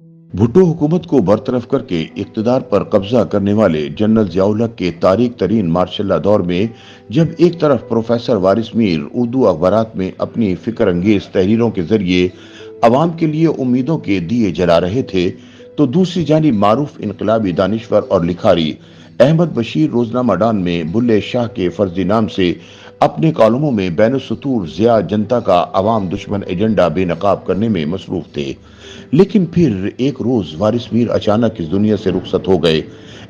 भुट्टो हुकूमत को बरतरफ करके इक्तदार पर कब्जा करने वाले जनरल जियाउल हक के तारीख तरीन मार्शल्ला दौर में जब एक तरफ प्रोफेसर वारिस मीर उर्दू अखबारात में अपनी फिक्र अंगेज तहरीरों के जरिए अवाम के लिए उम्मीदों के दिए जला रहे थे, तो दूसरी जानिब मारूफ इनकलाबी दानिश्वर और लिखारी अहमद बशीर रोजनामा डान में बुल्ले शाह के फर्जी नाम से अपने कॉलमों में बैनुस्सतूर जिया जनता का अवाम दुश्मन एजेंडा बेनकाब करने में मसरूफ थे। लेकिन फिर एक रोज वारिस मीर अचानक इस दुनिया से रुखसत हो गए।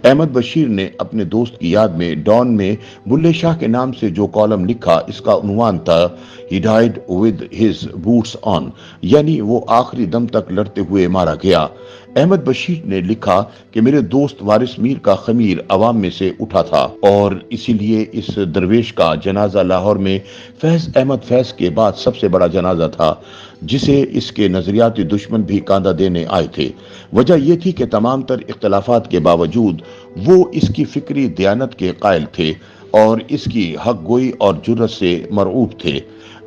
अहमद बशीर ने अपने दोस्त की याद में डॉन में बुल्ले शाह के नाम से जो कॉलम लिखा, इसका उन्वान था he died with his boots on, यानी वो आखिरी दम तक लड़ते हुए मारा गया। अहमद बशीर ने लिखा कि मेरे दोस्त वारिस मीर का खमीर अवाम में से उठा था और इसीलिए इस दरवेश का जनाजा लाहौर में फैज अहमद फैज के बाद सबसे बड़ा जनाजा था, जिसे इसके नजरियाती दुश्मन भी कांधा देने आए थे। वजह यह थी कि तमाम तर इख्तलाफात के बावजूद वो इसकी फिक्री दयानत के कायल थे और इसकी हक गोई और जुर्रत से मरऊब थे।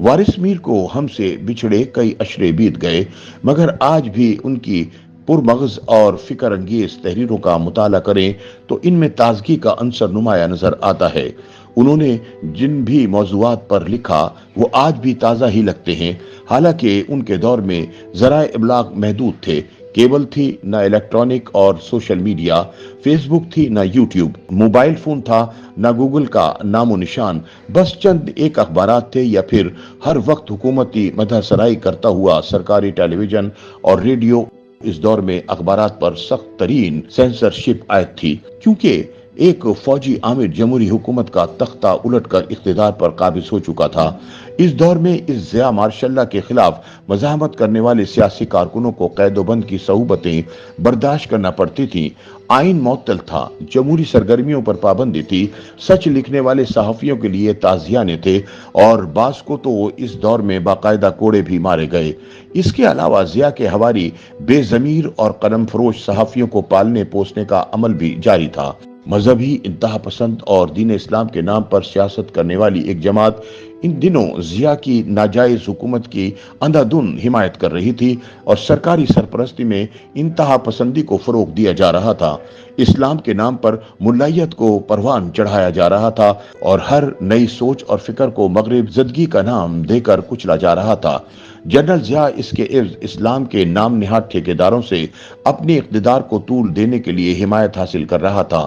वारिस मीर को हमसे बिछड़े कई अशरे बीत गए, मगर आज भी उनकी पुरमगज और फिक्र अंगेज तहरीरों का मुताला करें तो इनमें ताजगी का अंसर नुमाया नजर आता है। उन्होंने जिन भी मौजुआत पर लिखा वो आज भी ताज़ा ही लगते हैं। हालांकि उनके दौर में ज़राए इब्लाग महदूद थे, केबल थी न इलेक्ट्रॉनिक और सोशल मीडिया, फेसबुक थी न यूट्यूब, मोबाइल फोन था न गूगल का नामो निशान, बस चंद एक अखबारात थे या फिर हर वक्त हुकूमती मदहसराई करता हुआ सरकारी टेलीविजन और रेडियो। इस दौर में अखबारात पर सख्त तरीन सेंसरशिप आयत थी, क्योंकि एक फौजी आमिर जमहूरी हुकूमत का तख्ता उलटकर इख्तिदार पर काबिज हो चुका था। इस दौर में इस जिया मार्शल्ला के खिलाफ मज़ाहमत करने वाले सियासी कारकुनों को कैदोबंद की सहूबतें बर्दाश्त करना पड़ती थीं। आइन मुअत्तल था, जमहूरी सरगर्मियों पर पाबंदी थी, सच लिखने वाले सहाफियों के लिए ताज़ियाने थे और बास को तो इस दौर में बाकायदा कोड़े भी मारे गए। इसके अलावा जिया के हवारी बेजमीर और कलम फरोश सहाफियों को पालने पोसने का अमल भी जारी था। मजहबी इंतहा पसंद और दीन इस्लाम के नाम पर सियासत करने वाली एक जमात इन दिनों जिया की नाजायज हुकूमत की अंधाधुन हिमायत कर रही थी और सरकारी सरपरस्ती में इंतहा पसंदी को फरोग दिया जा रहा था। इस्लाम के नाम पर मुल्लायत को परवान चढ़ाया जा रहा था और हर नई सोच और फिक्र को मगरिब जदगी का नाम देकर कुचला जा रहा था। जनरल जिया इसके इर्द इस्लाम के नाम निहाद ठेकेदारों से अपने इक़्तिदार को तूल देने के लिए हिमायत हासिल कर रहा था।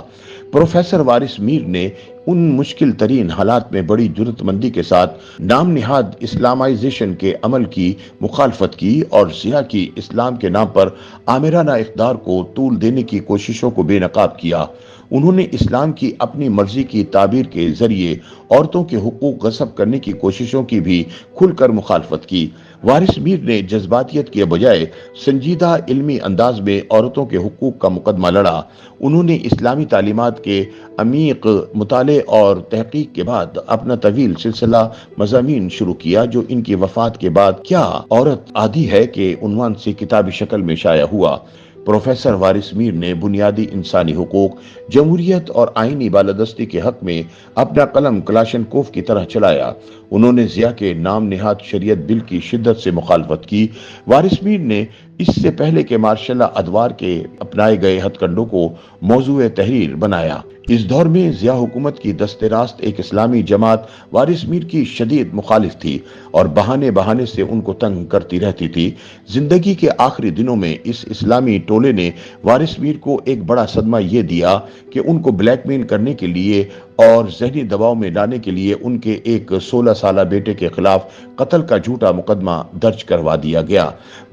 प्रोफेसर वारिस मीर ने उन मुश्किल तरीन हालात में बड़ी जुर्रतमंदी के साथ नाम निहाद इस्लामाइजेशन के अमल की मुखालफत की और जिया की इस्लाम के नाम पर आमिराना इक़्तिदार को तूल देने की कोशिशों को बेनकाब किया। उन्होंने इस्लाम की अपनी मर्जी की ताबीर के जरिए औरतों के हुकूक गस्ब करने की कोशिशों की भी खुलकर मुखालफत की। वारिस मीर ने जज्बातियत के बजाय संजीदा इल्मी अंदाज में औरतों के हुकूक का मुकदमा लड़ा। उन्होंने इस्लामी तालीमात के अमीक मुताले और तहकीक के बाद अपना तवील सिलसिला मज़ामीन शुरू किया, जो इनकी वफात के बाद क्या औरत आदि है के उन्वान से किताबी शक्ल में शाया हुआ। प्रोफेसर वारिस मीर ने बुनियादी इंसानी हुकूक, जमहूरियत और आईनी बालादस्ती के हक में अपना कलम कलाशनकोफ की तरह चलाया। उन्होंने जिया के नाम निहाद शरीयत बिल की शिद्दत से मुखालफत की। वारिस मीर ने इससे पहले के मार्शल्ला अदवार के अपनाए गए हथकंडों को मौजूए तहरीर बनाया। इस दौर में जिया हुकूमत की दस्ते रास्त एक इस्लामी जमात वारिस मीर की शदीद मुखालिफ थी और बहाने बहाने से उनको तंग करती रहती थी। जिंदगी के आखिरी दिनों में इस इस्लामी टोले ने वारिस मीर को एक बड़ा सदमा ये दिया कि उनको ब्लैकमेल करने के लिए और जहनी दबाव में लाने के लिए उनके एक 16 साला बेटे के खिलाफ कत्ल का झूठा मुकदमा दर्ज करवा दिया गया।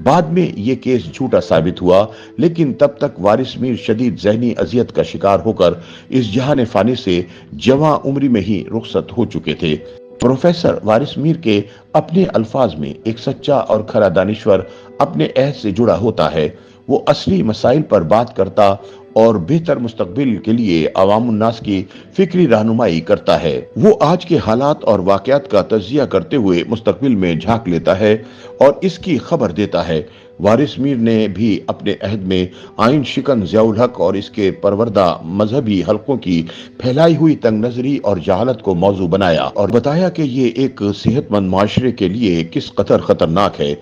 बाद में ये केस झूठा साबित हुआ, लेकिन तब तक वारिस मीर शदीद जहनी अजियत का शिकार होकर इस जहान फानी से जवां उम्री में ही रुखसत हो चुके थे। प्रोफेसर वारिस मीर के अपने अल्फाज में एक सच्चा और खरा दानिश्वर अपने अहद से जुड़ा होता है। वो असली मसाइल पर बात करता और बेहतर मुस्तकबिल के लिए अवाम उन्नास की फिक्री रहनुमाई करता है। वो आज के हालात और वाकयात का तज्जिया करते हुए मुस्तकबिल में झांक लेता है और इसकी खबर देता है। वारिस मीर ने भी अपने अहद में आइन शिकन जियाउल हक और इसके परवरदा मजहबी हलकों की फैलाई हुई तंग नजरी और जहालत को मौजू बनाया और बताया कि ये एक सेहतमंद माशरे के लिए किस कदर खतरनाक है।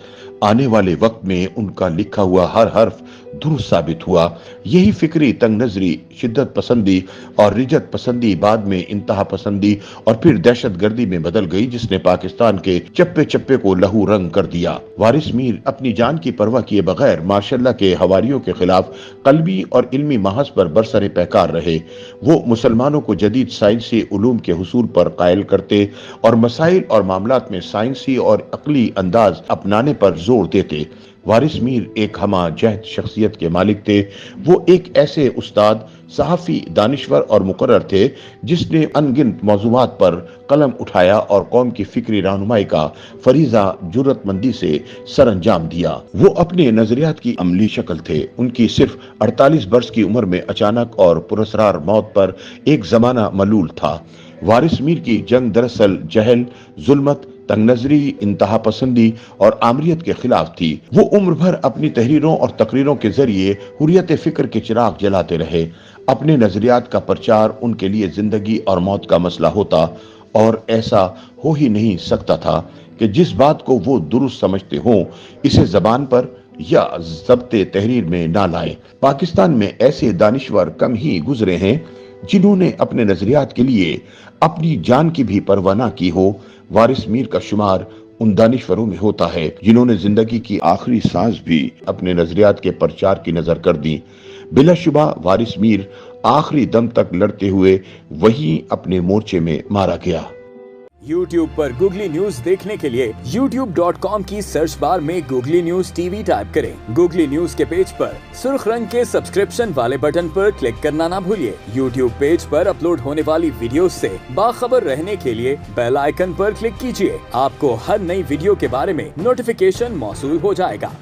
आने वाले वक्त में उनका लिखा हुआ हर हर्फ दुरुस्त साबित हुआ। यही फिक्री तंग नजरी, शिद्दत पसंदी और रिजत पसंदी बाद में इंतहा पसंदी और फिर दहशत गर्दी में बदल गई, जिसने पाकिस्तान के चप्पे चप्पे को लहू रंग कर दिया। वारिस मीर अपनी जान की परवाह किए बगैर मार्शल्लाह के हवारियों के खिलाफ कल्बी और इल्मी महज पर बरसरे पैकार रहे। वो मुसलमानों को जदीद साइंसी उलूम के हुसूल पर कायल करते और मसाइल और मामलात में साइंसी और अक्ली अंदाज अपनाने पर जोर देते। वारिस मीर एक हमा जहद शख्सियत के मालिक थे। वो एक ऐसे उस्ताद, सहाफ़ी, दानिश्वर और मुकर्रर थे जिसने अनगिनत मौज़ूआत पर कलम उठाया और कौम की फिक्री रहनुमाई का फरीज़ा जुर्रतमंदी से सरअंजाम दिया। वो अपने नजरियात की अमली शक्ल थे। उनकी सिर्फ 48 वर्ष की उम्र में अचानक और पुरस्रार मौत पर एक जमाना मलूल था। वारिस मीर की जंग दरअसल जहल, जुल्मत, तंग नजरी, इंतहा पसंदी और आमरियत के खिलाफ थी। वो उम्र भर अपनी तहरीरों और तकरीरों के जरिए हुर्रियत फिक्र के चिराग जलाते रहे। अपने नजरियात का प्रचार उनके लिए जिंदगी और मौत का मसला होता और ऐसा हो ही नहीं सकता था कि जिस बात को वो दुरुस्त समझते हों इसे जबान पर या ज़ब्ते तहरीर में ना लाए। पाकिस्तान में ऐसे दानिश्वर कम ही गुजरे हैं जिन्होंने अपने नजरियात के लिए अपनी जान की भी परवाह न की हो। वारिस मीर का शुमार उन दानिश्वरों में होता है जिन्होंने जिंदगी की आखिरी सांस भी अपने नजरियात के प्रचार की नजर कर दी। बिलाशुबा वारिस मीर आखिरी दम तक लड़ते हुए वहीं अपने मोर्चे में मारा गया। YouTube पर गूगली न्यूज देखने के लिए youtube.com की सर्च बार में गूगली न्यूज टीवी टाइप करें। गूगली न्यूज के पेज पर सुर्ख रंग के सब्सक्रिप्शन वाले बटन पर क्लिक करना ना भूलिए। YouTube पेज पर अपलोड होने वाली वीडियोस से बाखबर रहने के लिए बेल आइकन पर क्लिक कीजिए। आपको हर नई वीडियो के बारे में नोटिफिकेशन मौसूल हो जाएगा।